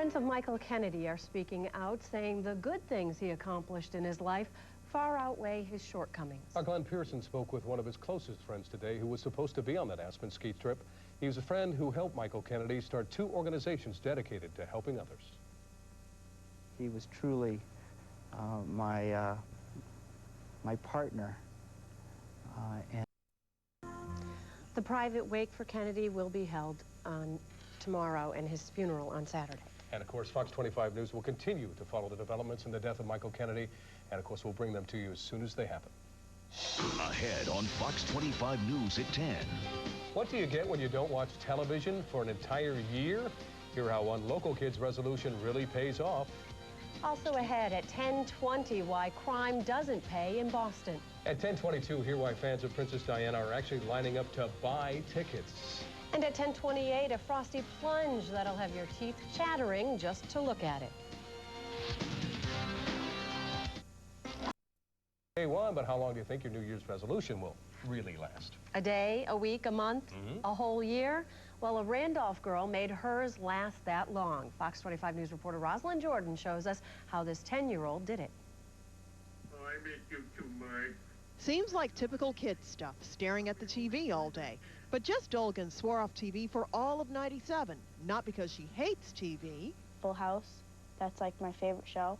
Friends of Michael Kennedy are speaking out, saying the good things he accomplished in his life far outweigh his shortcomings. Glenn Pearson spoke with one of his closest friends today who was supposed to be on that Aspen ski trip. He was a friend who helped Michael Kennedy start 2 organizations dedicated to helping others. He was truly my partner. The private wake for Kennedy will be held on tomorrow and his funeral on Saturday. And of course, Fox 25 News will continue to follow the developments in the death of Michael Kennedy. And of course, we'll bring them to you as soon as they happen. Ahead on Fox 25 News at 10. What do you get when you don't watch television for an entire year? Hear how one local kid's resolution really pays off. Also ahead at 10:20, why crime doesn't pay in Boston. At 10:22, hear why fans of Princess Diana are actually lining up to buy tickets. And at 10:28, a frosty plunge that'll have your teeth chattering just to look at it. Day one, but how long do you think your New Year's resolution will really last? A day, a week, a month, a whole year? Well, a Randolph girl made hers last that long. Fox 25 News reporter Rosalind Jordan shows us how this 10-year-old did it. Oh, I miss you too much. Seems like typical kid stuff, staring at the TV all day. But Jess Dolgin swore off TV for all of '97, not because she hates TV. Full House, that's like my favorite show.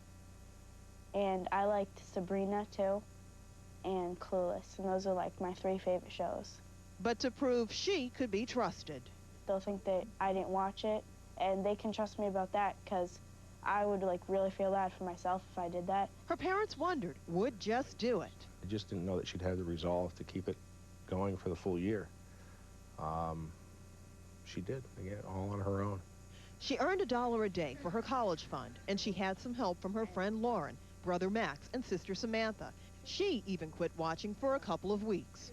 And I liked Sabrina too, and Clueless, and those are like my 3 favorite shows. But to prove she could be trusted. They'll think that I didn't watch it, and they can trust me about that because I would like really feel bad for myself if I did that. Her parents wondered, would Jess do it? I just didn't know that she'd have the resolve to keep it going for the full year. She did, again, all on her own. She earned $1 a day for her college fund, and she had some help from her friend Lauren, brother Max, and sister Samantha. She even quit watching for a couple of weeks.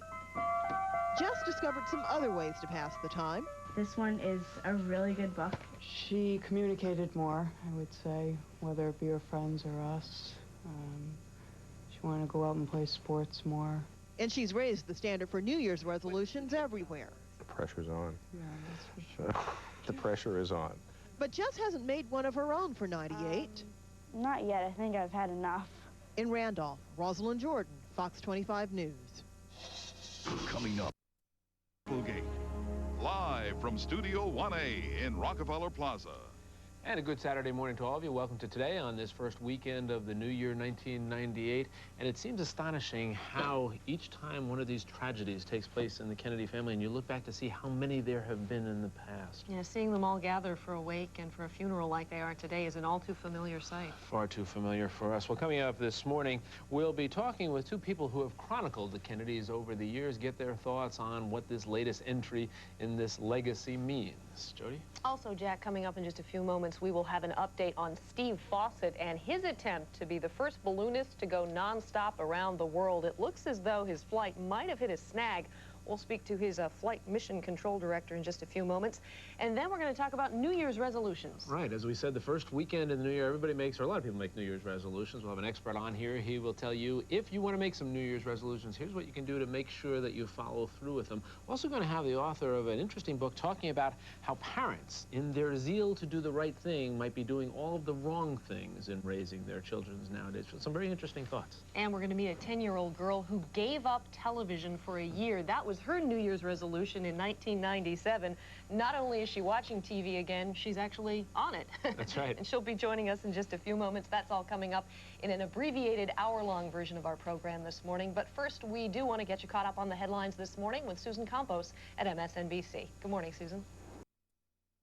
Jess discovered some other ways to pass the time. This one is a really good book. She communicated more, I would say, whether it be her friends or us. She wanted to go out and play sports more. And she's raised the standard for New Year's resolutions everywhere. The pressure's on. Yeah, that's for sure. The pressure is on. But Jess hasn't made one of her own for '98. Not yet. I think I've had enough. In Randolph, Rosalind Jordan, Fox 25 News. Coming up. Gate, live from Studio 1A in Rockefeller Plaza. And a good Saturday morning to all of you. Welcome to today on this first weekend of the new year 1998. And it seems astonishing how each time one of these tragedies takes place in the Kennedy family, and you look back to see how many there have been in the past. Yeah, seeing them all gather for a wake and for a funeral like they are today is an all too familiar sight. Far too familiar for us. Well, coming up this morning, we'll be talking with 2 people who have chronicled the Kennedys over the years, get their thoughts on what this latest entry in this legacy means. Jody? Also, Jack, coming up in just a few moments, we will have an update on Steve Fawcett and his attempt to be the first balloonist to go nonstop around the world. It looks as though his flight might have hit a snag. We'll speak to his flight mission control director in just a few moments. And then we're going to talk about New Year's resolutions. Right. As we said, the first weekend in the new year, everybody makes, or a lot of people make New Year's resolutions. We'll have an expert on here. He will tell you, if you want to make some New Year's resolutions, here's what you can do to make sure that you follow through with them. We're also going to have the author of an interesting book talking about how parents, in their zeal to do the right thing, might be doing all of the wrong things in raising their children nowadays. Some very interesting thoughts. And we're going to meet a 10-year-old girl who gave up television for a year. That was her New Year's resolution in 1997. Not only is she watching TV again, she's actually on it. That's right. And she'll be joining us in just a few moments. That's all coming up in an abbreviated hour-long version of our program this morning. But first, we do want to get you caught up on the headlines this morning with Susan Campos at MSNBC. Good morning, Susan.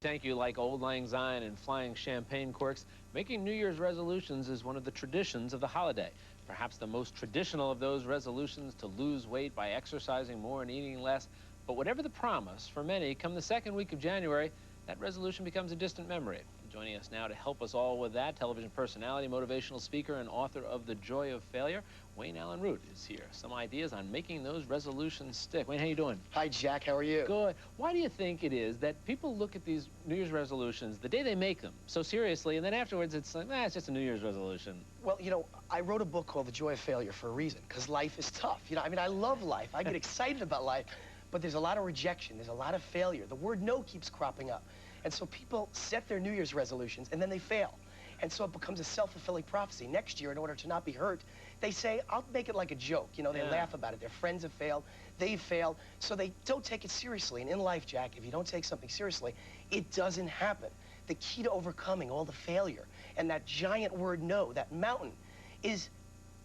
Thank you. Like Old Lang Syne and flying champagne corks, making New Year's resolutions is one of the traditions of the holiday. Perhaps the most traditional of those resolutions, to lose weight by exercising more and eating less. But whatever the promise, for many, come the second week of January, that resolution becomes a distant memory. Joining us now to help us all with that, television personality, motivational speaker, and author of The Joy of Failure, Wayne Allen Root is here. Some ideas on making those resolutions stick. Wayne, how you doing? Hi, Jack. How are you? Good. Why do you think it is that people look at these New Year's resolutions the day they make them so seriously, and then afterwards it's like, it's just a New Year's resolution? Well, you know, I wrote a book called The Joy of Failure for a reason, because life is tough. You know, I mean, I love life. I get excited about life, but there's a lot of rejection. There's a lot of failure. The word no keeps cropping up. And so people set their New Year's resolutions and then they fail. And so it becomes a self-fulfilling prophecy. Next year, in order to not be hurt, they say, I'll make it like a joke. You know, they laugh about it. Their friends have failed. They've failed. So they don't take it seriously. And in life, Jack, if you don't take something seriously, it doesn't happen. The key to overcoming all the failure and that giant word no, that mountain, is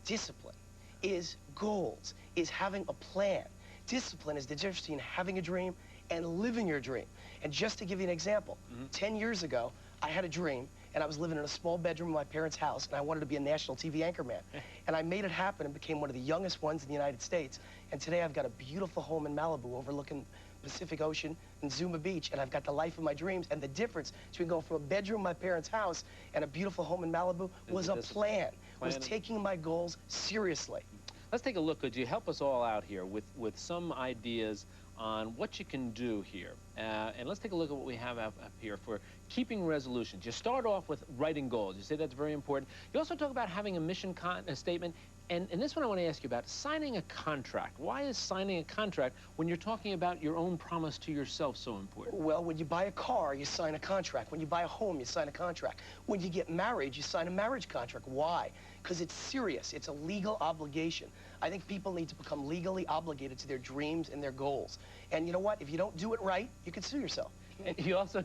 discipline, is goals, is having a plan. Discipline is the difference between having a dream and living your dream. And just to give you an example, 10 years ago, I had a dream, and I was living in a small bedroom in my parents' house, and I wanted to be a national TV anchorman. And I made it happen and became one of the youngest ones in the United States. And today I've got a beautiful home in Malibu overlooking Pacific Ocean and Zuma Beach, and I've got the life of my dreams. And the difference between going from a bedroom in my parents' house and a beautiful home in Malibu was a plan, was taking my goals seriously. Let's take a look. Could you help us all out here with some ideas on what you can do here? And let's take a look at what we have up here for keeping resolutions. You start off with writing goals. You say that's very important. You also talk about having a mission statement. And this one I want to ask you about, signing a contract. Why is signing a contract when you're talking about your own promise to yourself so important? Well, when you buy a car, you sign a contract. When you buy a home, you sign a contract. When you get married, you sign a marriage contract. Why? Because it's serious. It's a legal obligation. I think people need to become legally obligated to their dreams and their goals. And you know what? If you don't do it right, you can sue yourself. And you also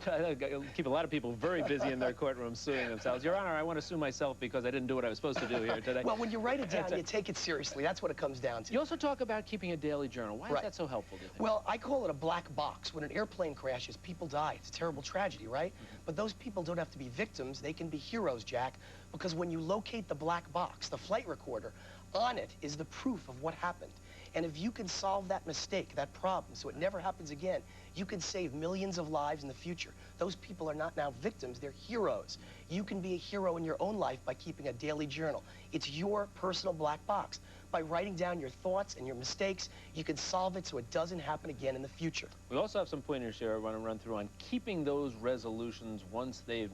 keep a lot of people very busy in their courtrooms suing themselves. Your Honor, I want to sue myself because I didn't do what I was supposed to do here today. Well, when you write it down, you take it seriously. That's what it comes down to. You also talk about keeping a daily journal. Why is that so helpful, do you think? Well, I call it a black box. When an airplane crashes, people die. It's a terrible tragedy, right? But those people don't have to be victims. They can be heroes, Jack, because when you locate the black box, the flight recorder, on it is the proof of what happened. And if you can solve that mistake, that problem, so it never happens again, you can save millions of lives in the future. Those people are not now victims, they're heroes. You can be a hero in your own life by keeping a daily journal. It's your personal black box. By writing down your thoughts and your mistakes, you can solve it so it doesn't happen again in the future. We also have some pointers here I want to run through on keeping those resolutions once they've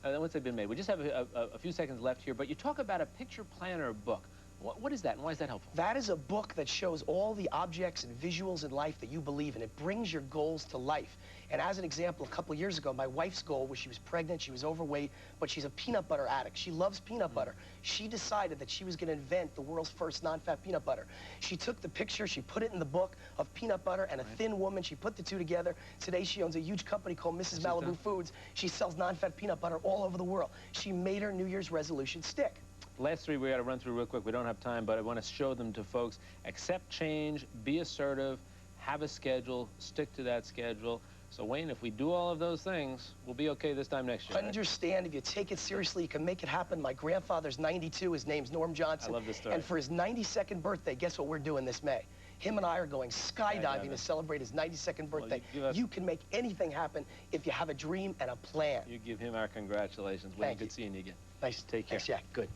once they've been made. We just have a few seconds left here, but you talk about a picture planner book. What is that, and why is that helpful? That is a book that shows all the objects and visuals in life that you believe in. It brings your goals to life. And as an example, a couple of years ago, my wife's goal was she was pregnant, she was overweight, but she's a peanut butter addict. She loves peanut butter. She decided that she was going to invent the world's first non-fat peanut butter. She took the picture, she put it in the book of peanut butter and a thin woman. She put the two together. Today, she owns a huge company called Mrs. Malibu Foods. She sells non-fat peanut butter all over the world. She made her New Year's resolution stick. Last three we got to run through real quick. We don't have time, but I want to show them to folks. Accept change, be assertive, have a schedule, stick to that schedule. So, Wayne, if we do all of those things, we'll be okay this time next year. Understand, if you take it seriously, you can make it happen. My grandfather's 92. His name's Norm Johnson. I love this story. And for his 92nd birthday, guess what we're doing this May? Him and I are going skydiving to celebrate his 92nd birthday. Well, you can make anything happen if you have a dream and a plan. You give him our congratulations. Wayne, good seeing you again. Nice. Take care. Thanks, Jack. Good.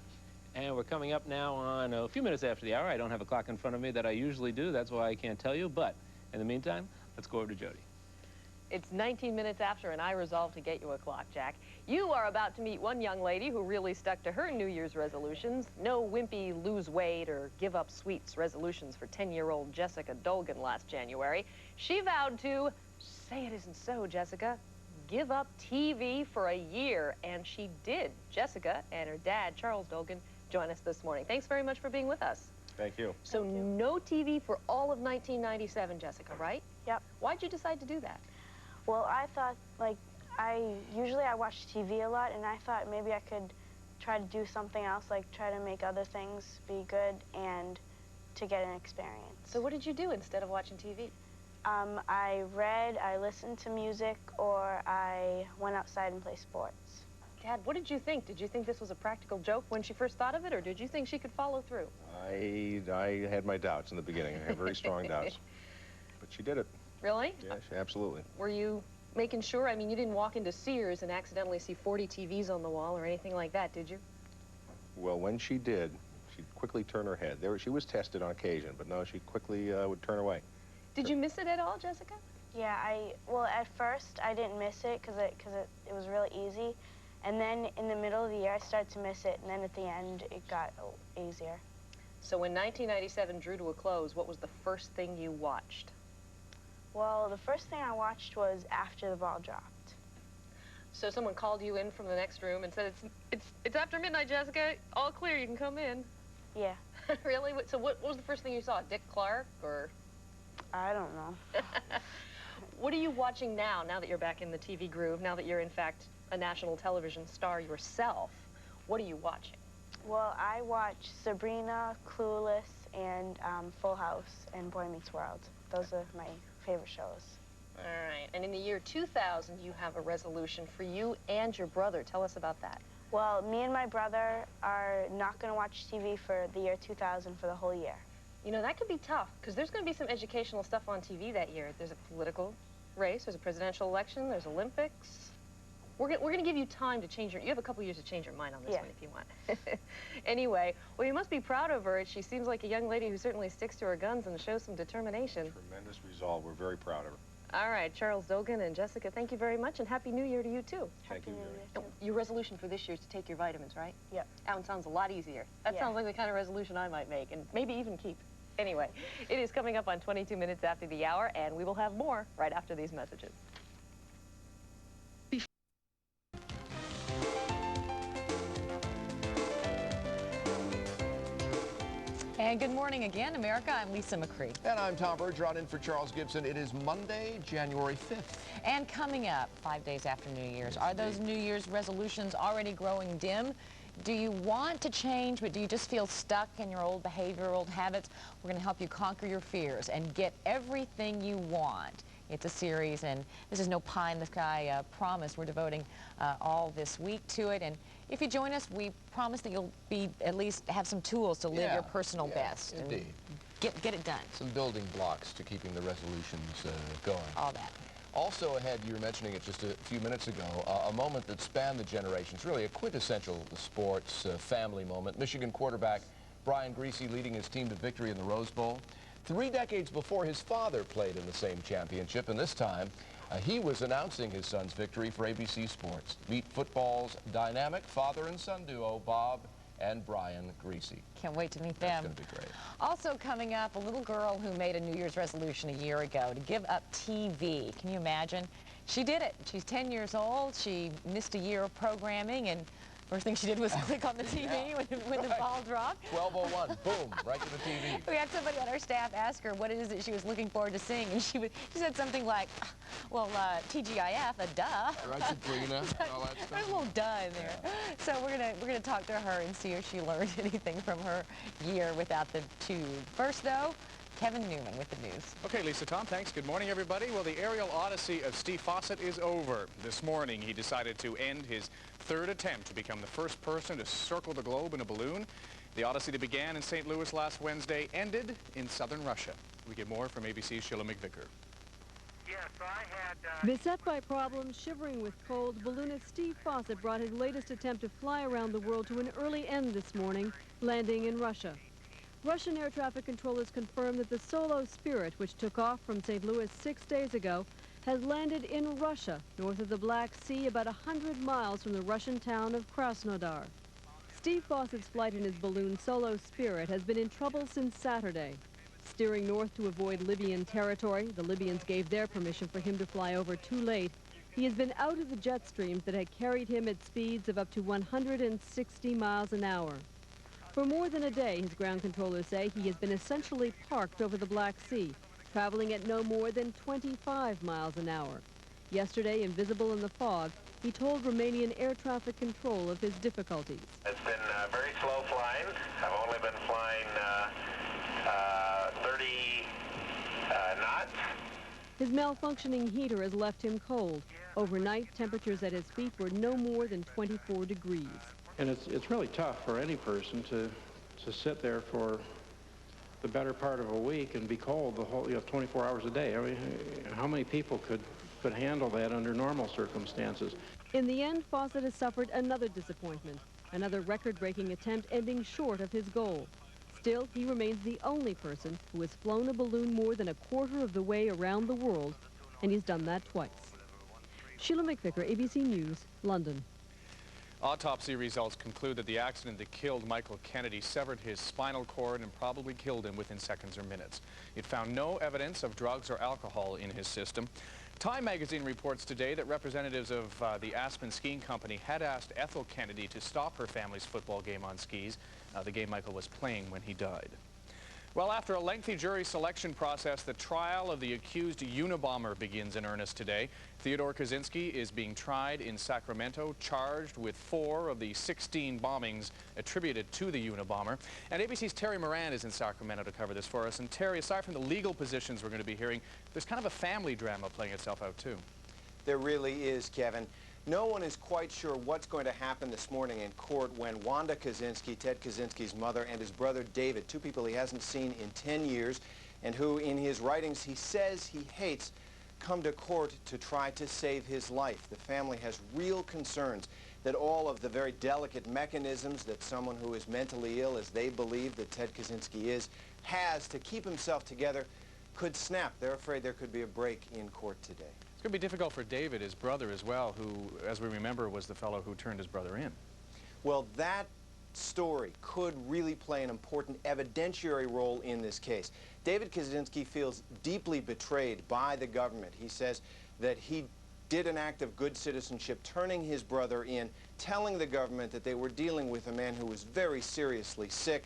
And we're coming up now on a few minutes after the hour. I don't have a clock in front of me that I usually do. That's why I can't tell you. But in the meantime, let's go over to Jody. It's 19 minutes after, and I resolved to get you a clock, Jack. You are about to meet one young lady who really stuck to her New Year's resolutions. No wimpy lose weight or give up sweets resolutions for 10-year-old Jessica Dolgin last January. She vowed to, say it isn't so, Jessica, give up TV for a year, and she did. Jessica and her dad, Charles Dolgin, join us this morning. Thanks very much for being with us. Thank you. So no TV for all of 1997, Jessica, right? Yep. Why'd you decide to do that? Well, I thought, usually I watch TV a lot, and I thought maybe I could try to do something else, like try to make other things be good and to get an experience. So what did you do instead of watching TV? I read, I listened to music, or I went outside and played sports. Dad, what did you think? Did you think this was a practical joke when she first thought of it, or did you think she could follow through? I had my doubts in the beginning. I had very strong doubts. But she did it. Really? Yes, absolutely. Were you making sure? I mean, you didn't walk into Sears and accidentally see 40 TVs on the wall or anything like that, did you? Well, when she did, she'd quickly turn her head. She was tested on occasion, but no, she quickly would turn away. Did you miss it at all, Jessica? Yeah, well, at first I didn't miss it because it was really easy. And then in the middle of the year, I started to miss it, and then at the end, it got easier. So when 1997 drew to a close, what was the first thing you watched? Well, the first thing I watched was After the Ball Dropped. So someone called you in from the next room and said, it's after midnight, Jessica. All clear, you can come in. Yeah. Really? So what was the first thing you saw? Dick Clark, or? I don't know. What are you watching now that you're back in the TV groove, now that you're, in fact, a national television star yourself? What are you watching? Well, I watch Sabrina, Clueless, and Full House and Boy Meets World. Those are my favorite shows. All right. And in the year 2000, you have a resolution for you and your brother. Tell us about that. Well, me and my brother are not going to watch TV for the year 2000 for the whole year. You know, that could be tough, because there's going to be some educational stuff on TV that year. There's a political race, there's a presidential election, there's Olympics. We're going to give you time to change you have a couple years to change your mind on this one if you want. Anyway, well, you must be proud of her. She seems like a young lady who certainly sticks to her guns and shows some determination. Tremendous resolve. We're very proud of her. All right, Charles Dolgin and Jessica, thank you very much, and Happy New Year to you, too. Thank you. Your resolution for this year is to take your vitamins, right? Yep. That one sounds a lot easier. That sounds like the kind of resolution I might make, and maybe even keep. Anyway, it is coming up on 22 minutes after the hour, and we will have more right after these messages. And good morning again, America. I'm Lisa McCree. And I'm Tom Bergeron in for Charles Gibson. It is Monday, January 5th. And coming up 5 days after New Year's, are those New Year's resolutions already growing dim? Do you want to change, but do you just feel stuck in your old behavior, old habits? We're going to help you conquer your fears and get everything you want. It's a series, and this is no pie in the sky promise. We're devoting all this week to it. And if you join us, we promise that you'll be at least have some tools to live your personal best. Indeed. And get it done. Some building blocks to keeping the resolutions going. All that. Also ahead, you were mentioning it just a few minutes ago, a moment that spanned the generations, really a quintessential sports family moment. Michigan quarterback Brian Griese leading his team to victory in the Rose Bowl. 3 decades before, his father played in the same championship, and this time he was announcing his son's victory for ABC Sports. Meet football's dynamic father and son duo, Bob and Brian Griese. Can't wait to meet them. That's going to be great. Also coming up, a little girl who made a New Year's resolution a year ago to give up TV. Can you imagine? She did it. She's 10 years old. She missed a year of programming, and first thing she did was click on the TV when the ball dropped. 12:01, boom, right to the TV. We had somebody on our staff ask her what it is that she was looking forward to seeing, and she said something like, well, TGIF, a duh. Right, Sabrina, and all that stuff. There's a little duh in there. So we're gonna talk to her and see if she learned anything from her year without the tube. First, though, Kevin Newman with the news. Okay, Lisa, Tom, thanks. Good morning, everybody. Well, the aerial odyssey of Steve Fawcett is over. This morning, he decided to end his 3rd attempt to become the first person to circle the globe in a balloon. The odyssey that began in St. Louis last Wednesday ended in southern Russia. We get more from ABC's Sheila McVicker. Yes, I had... Beset by problems, shivering with cold, balloonist Steve Fawcett brought his latest attempt to fly around the world to an early end this morning, landing in Russia. Russian air traffic controllers confirmed that the Solo Spirit, which took off from St. Louis 6 days ago, has landed in Russia, north of the Black Sea, about 100 miles from the Russian town of Krasnodar. Steve Fawcett's flight in his balloon Solo Spirit has been in trouble since Saturday. Steering north to avoid Libyan territory, the Libyans gave their permission for him to fly over too late. He has been out of the jet streams that had carried him at speeds of up to 160 miles an hour. For more than a day, his ground controllers say, he has been essentially parked over the Black Sea, traveling at no more than 25 miles an hour. Yesterday, invisible in the fog, he told Romanian air traffic control of his difficulties. It's been very slow flying. I've only been flying 30 knots. His malfunctioning heater has left him cold. Overnight, temperatures at his feet were no more than 24 degrees. And it's really tough for any person to sit there for the better part of a week and be cold the whole 24 hours a day. I mean, how many people could handle that under normal circumstances? In the end, Fawcett has suffered another disappointment, another record-breaking attempt ending short of his goal. Still, he remains the only person who has flown a balloon more than a quarter of the way around the world, and he's done that twice. Sheila McVicker, ABC News, London. Autopsy results conclude that the accident that killed Michael Kennedy severed his spinal cord and probably killed him within seconds or minutes. It found no evidence of drugs or alcohol in his system. Time magazine reports today that representatives of the Aspen Skiing Company had asked Ethel Kennedy to stop her family's football game on skis, the game Michael was playing when he died. Well, after a lengthy jury selection process, the trial of the accused Unabomber begins in earnest today. Theodore Kaczynski is being tried in Sacramento, charged with 4 of the 16 bombings attributed to the Unabomber. And ABC's Terry Moran is in Sacramento to cover this for us. And Terry, aside from the legal positions we're going to be hearing, there's kind of a family drama playing itself out, too. There really is, Kevin. No one is quite sure what's going to happen this morning in court when Wanda Kaczynski, Ted Kaczynski's mother, and his brother David, 2 people he hasn't seen in 10 years, and who in his writings he says he hates, come to court to try to save his life. The family has real concerns that all of the very delicate mechanisms that someone who is mentally ill, as they believe that Ted Kaczynski is, has to keep himself together could snap. They're afraid there could be a break in court today. It's going to be difficult for David, his brother as well, who, as we remember, was the fellow who turned his brother in. Well, that story could really play an important evidentiary role in this case. David Kaczynski feels deeply betrayed by the government. He says that he did an act of good citizenship, turning his brother in, telling the government that they were dealing with a man who was very seriously sick,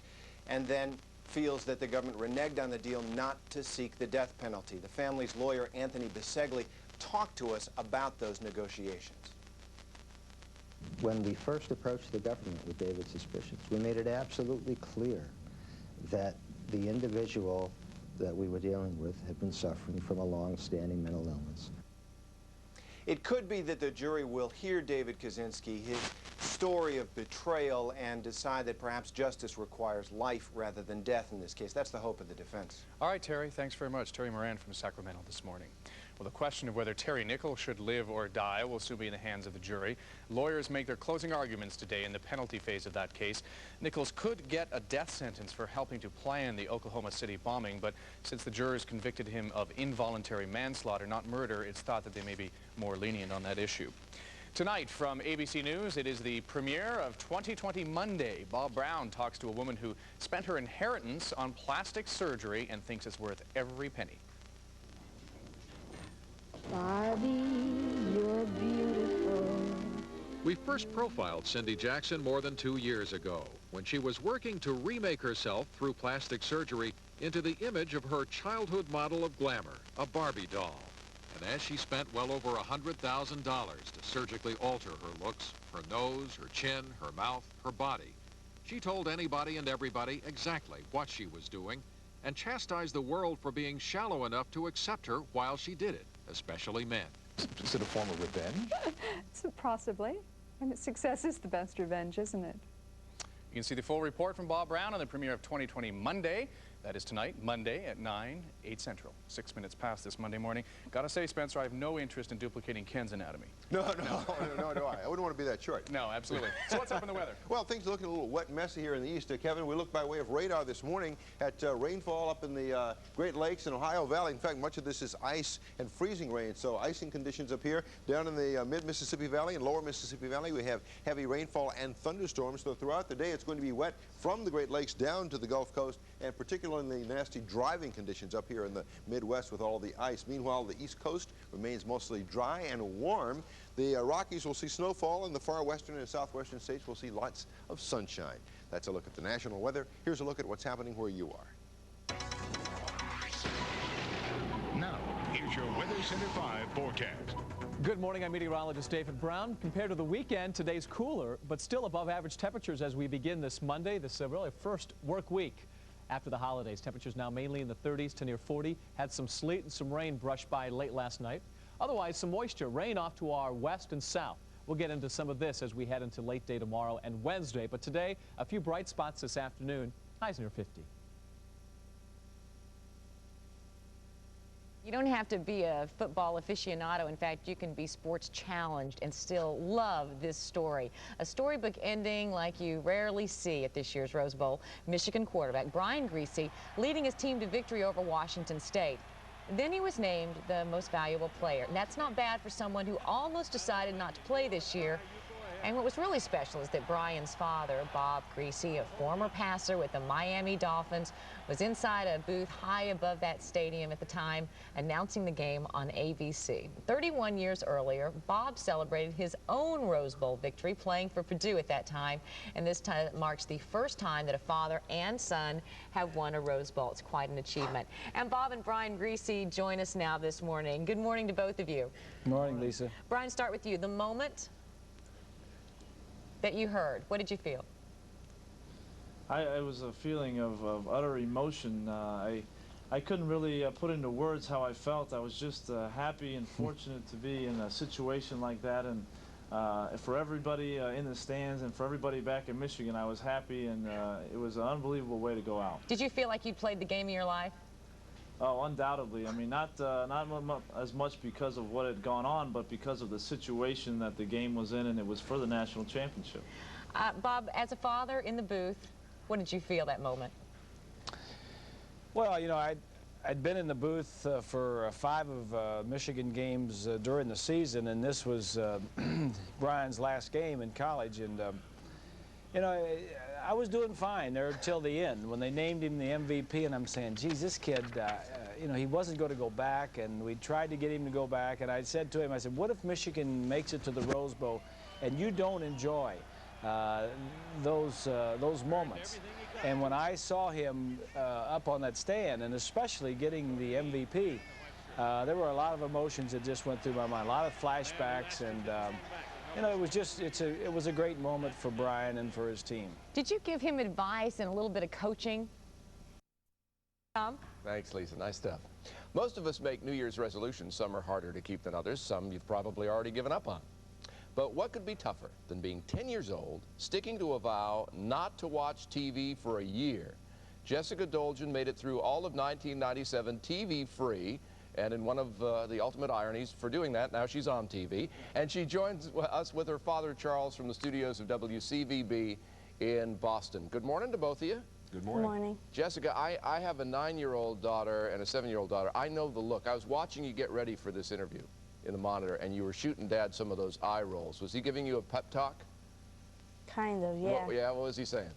and then feels that the government reneged on the deal not to seek the death penalty. The family's lawyer, Anthony Bisegli, talked to us about those negotiations. When we first approached the government with David's suspicions, we made it absolutely clear that the individual that we were dealing with had been suffering from a long-standing mental illness. It could be that the jury will hear David Kaczynski, his story of betrayal, and decide that perhaps justice requires life rather than death in this case. That's the hope of the defense. All right, Terry, thanks very much. Terry Moran from Sacramento this morning. Well, the question of whether Terry Nichols should live or die will soon be in the hands of the jury. Lawyers make their closing arguments today in the penalty phase of that case. Nichols could get a death sentence for helping to plan the Oklahoma City bombing, but since the jurors convicted him of involuntary manslaughter, not murder, it's thought that they may be more lenient on that issue. Tonight from ABC News, it is the premiere of 2020 Monday. Bob Brown talks to a woman who spent her inheritance on plastic surgery and thinks it's worth every penny. Barbie, you're beautiful. We first profiled Cindy Jackson more than 2 years ago when she was working to remake herself through plastic surgery into the image of her childhood model of glamour, a Barbie doll. And as she spent well over $100,000 to surgically alter her looks, her nose, her chin, her mouth, her body, she told anybody and everybody exactly what she was doing and chastised the world for being shallow enough to accept her while she did it, especially men. Is it a form of revenge? Possibly. I mean, success is the best revenge, isn't it? You can see the full report from Bob Brown on the premiere of 2020 Monday. That is tonight, Monday at 9, 8 Central. 6 minutes past this Monday morning. Gotta say, Spencer, I have no interest in duplicating Ken's anatomy. No, do I. I wouldn't want to be that short. No, absolutely. So what's up in the weather? Well, things are looking a little wet and messy here in the east. Kevin, we looked by way of radar this morning at rainfall up in the Great Lakes and Ohio Valley. In fact, much of this is ice and freezing rain. So icing conditions up here. Down in the mid-Mississippi Valley and lower Mississippi Valley, we have heavy rainfall and thunderstorms. So throughout the day, it's going to be wet from the Great Lakes down to the Gulf Coast, and particularly in the nasty driving conditions up here in the Midwest with all the ice. Meanwhile, the East Coast remains mostly dry and warm. The Rockies will see snowfall, and the far western and southwestern states will see lots of sunshine. That's a look at the national weather. Here's a look at what's happening where you are. Now, here's your Weather Center 5 forecast. Good morning, I'm meteorologist David Brown. Compared to the weekend, today's cooler, but still above average temperatures as we begin this Monday. This is really first work week after the holidays. Temperatures now mainly in the 30s to near 40. Had some sleet and some rain brush by late last night. Otherwise, some moisture, rain off to our west and south. We'll get into some of this as we head into late day tomorrow and Wednesday. But today, a few bright spots this afternoon. Highs near 50. You don't have to be a football aficionado. In fact, you can be sports challenged and still love this story. A storybook ending like you rarely see at this year's Rose Bowl. Michigan quarterback Brian Griese leading his team to victory over Washington State. Then he was named the most valuable player. And that's not bad for someone who almost decided not to play this year. And what was really special is that Brian's father, Bob Greasy, a former passer with the Miami Dolphins, was inside a booth high above that stadium at the time, announcing the game on ABC. 31 years earlier, Bob celebrated his own Rose Bowl victory, playing for Purdue at that time, and this time marks the first time that a father and son have won a Rose Bowl. It's quite an achievement. And Bob and Brian Greasy join us now this morning. Good morning to both of you. Good morning, Lisa. Brian, start with you. The moment that you heard, what did you feel? It was a feeling of utter emotion. I couldn't really put into words how I felt. I was just happy and fortunate to be in a situation like that, and for everybody in the stands and for everybody back in Michigan, I was happy, and it was an unbelievable way to go out. Did you feel like you played the game of your life? Oh, undoubtedly. I mean, not as much because of what had gone on, but because of the situation that the game was in, and it was for the national championship. Bob, as a father in the booth, what did you feel that moment? Well, you know, I'd been in the booth for 5 of Michigan games during the season, and this was Brian's last game in college, and you know, I was doing fine there until the end when they named him the MVP, and I'm saying, geez, this kid, you know, he wasn't going to go back, and we tried to get him to go back, and I said to him, I said, what if Michigan makes it to the Rose Bowl and you don't enjoy those moments? And when I saw him up on that stand, and especially getting the MVP, there were a lot of emotions that just went through my mind, a lot of flashbacks, and you know, it was just, it was a great moment for Brian and for his team. Did you give him advice and a little bit of coaching? Tom? Thanks, Lisa. Nice stuff. Most of us make New Year's resolutions. Some are harder to keep than others. Some you've probably already given up on. But what could be tougher than being 10 years old, sticking to a vow not to watch TV for a year? Jessica Dolgin made it through all of 1997 TV-free, and in one of the ultimate ironies for doing that, now she's on TV. And she joins us with her father, Charles, from the studios of WCVB in Boston. Good morning to both of you. Good morning. Good morning. Jessica, I have a 9-year-old daughter and a 7-year-old daughter. I know the look. I was watching you get ready for this interview in the monitor, and you were shooting Dad some of those eye rolls. Was he giving you a pep talk? Kind of, yeah. What was he saying?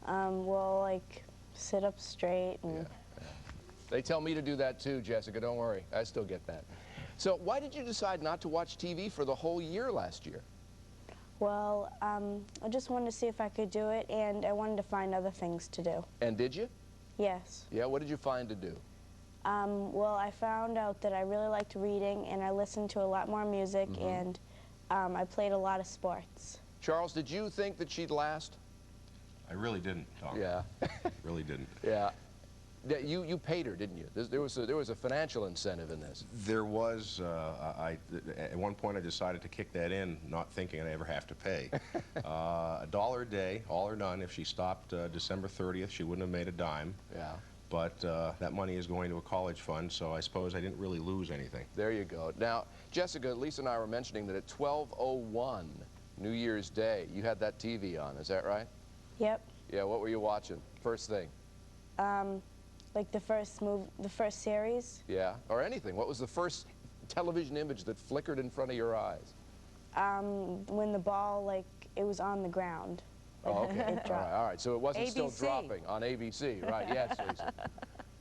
Well, like, sit up straight and... Yeah. They tell me to do that too, Jessica, don't worry. I still get that. So why did you decide not to watch TV for the whole year last year? Well, I just wanted to see if I could do it, and I wanted to find other things to do. And did you? Yes. Yeah, what did you find to do? Well, I found out that I really liked reading, and I listened to a lot more music, and I played a lot of sports. Charles, did you think that she'd last? I really didn't, Tom. Yeah. Really didn't. Yeah. You paid her, didn't you? There was a financial incentive in this. There was. At one point I decided to kick that in, not thinking I'd ever have to pay. $1 a day, all or none. If she stopped December 30th, she wouldn't have made a dime. Yeah. But that money is going to a college fund, so I suppose I didn't really lose anything. There you go. Now, Jessica, Lisa and I were mentioning that at 12:01 New Year's Day, you had that TV on. Is that right? Yep. Yeah. What were you watching? First thing. Like the first series. Yeah, or anything. What was the first television image that flickered in front of your eyes? When the ball, like, it was on the ground. Like, Oh, okay. It dropped. All right. So it wasn't still ABC. dropping on ABC, right? Yes.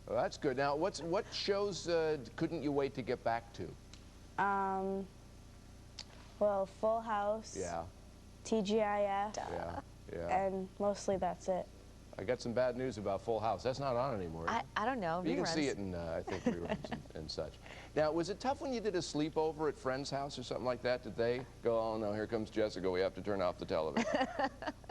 Well, that's good. Now, what shows couldn't you wait to get back to? Well, Full House. Yeah. TGIF. Yeah. Yeah. And mostly that's it. I got some bad news about Full House. That's not on anymore. I don't know. You can reruns. see it in, I think, reruns and such. Now, was it tough when you did a sleepover at friend's house or something like that? Did they go, oh, no, here comes Jessica, we have to turn off the television?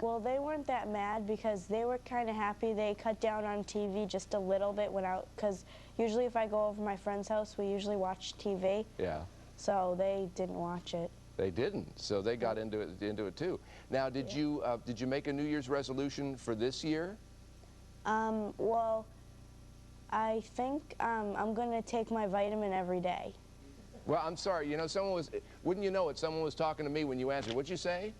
Well, they weren't that mad because they were kind of happy. They cut down on TV just a little bit because usually if I go over my friend's house, we usually watch TV. Yeah. So they didn't watch it. They didn't, so they got into it too. Now, did you make a New Year's resolution for this year? Well, I think I'm going to take my vitamin every day. Well, I'm sorry, you know, wouldn't you know it, someone was talking to me when you answered. What'd you say?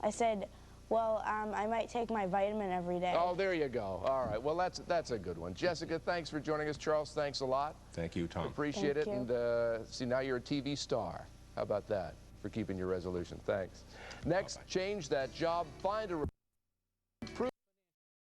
I said, well, I might take my vitamin every day. Oh, there you go. All right, well, that's a good one. Jessica, thanks for joining us. Charles, thanks a lot. Thank you, Tom. Appreciate it. Thank you. And see, now you're a TV star. How about that? for keeping your resolution. Thanks. Next, change that job. Find a